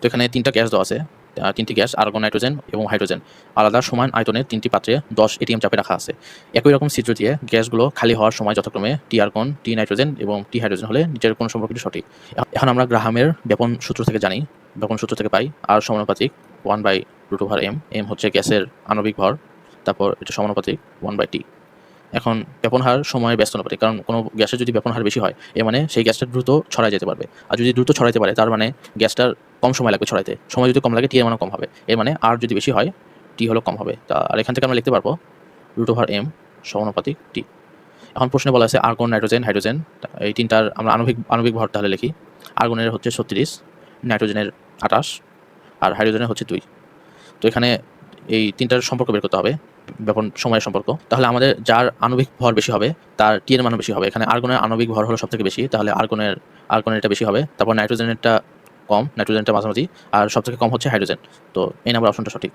তো এখানে ৩টা গ্যাস দেওয়া আছে। ৩টি গ্যাস আর্গন, নাইট্রোজেন এবং হাইড্রোজেন আলাদা সমান আয়তনের ৩টি পাত্রে ১০ এটিএম চাপে রাখা আছে। একই রকম ছিদ্র দিয়ে গ্যাসগুলো খালি হওয়ার সময় যথাক্রমে টি আর্গন, টি নাইট্রোজেন এবং টি হাইড্রোজেন হলে নিচের কোন সম্পর্কটি সঠিক? এখন আমরা গ্রাহামের ব্যাপন সূত্র থেকে জানি, ব্যাপন সূত্র থেকে পাই আর সমানুপাতিক 1/√m। m হচ্ছে গ্যাসের আণবিক ভর, তারপর এটা সমানুপাতিক 1/t। এখন ব্যাপন হার সময়ের ব্যস্ত অনুপাতিক, কারণ কোনো গ্যাসের যদি ব্যাপন হার বেশি হয় এর মানে সেই গ্যাসটা দ্রুত ছড়ায় যেতে পারবে, আর যদি দ্রুত ছড়াইতে পারে তার মানে গ্যাসটার কম সময় লাগবে ছড়াইতে। সময় যদি কম লাগে টি এর মানও কম হবে, এর মানে আর যদি বেশি হয় টি হলো কম হবে। আর এখান থেকে আমরা লিখতে পারবো √m সমানুপাতিক টি। এখন প্রশ্নে বলা আছে আর্গন, নাইট্রোজেন, হাইড্রোজেন এই তিনটার আমরা আণবিক ভর তাহলে লিখি। আর্গনের হচ্ছে 36, নাইট্রোজেনের 28 আর হাইড্রোজেনের হচ্ছে 2। তো এখানে এই তিনটার সম্পর্ক বের করতে হবে, ব্যাপন সময়ের সম্পর্ক। তাহলে আমাদের যার আণবিক ভর বেশি হবে তার টি এর মানও বেশি হবে। এখানে আর্গনের আণবিক ভর হলো সবথেকে বেশি, তাহলে আর্গনেরটা বেশি হবে। তারপর নাইট্রোজেনেরটা কম, নাইট্রোজেনটা মাঝামাঝি, আর সবথেকে কম হচ্ছে হাইড্রোজেন। তো এই নাম্বার অপশনটা সঠিক।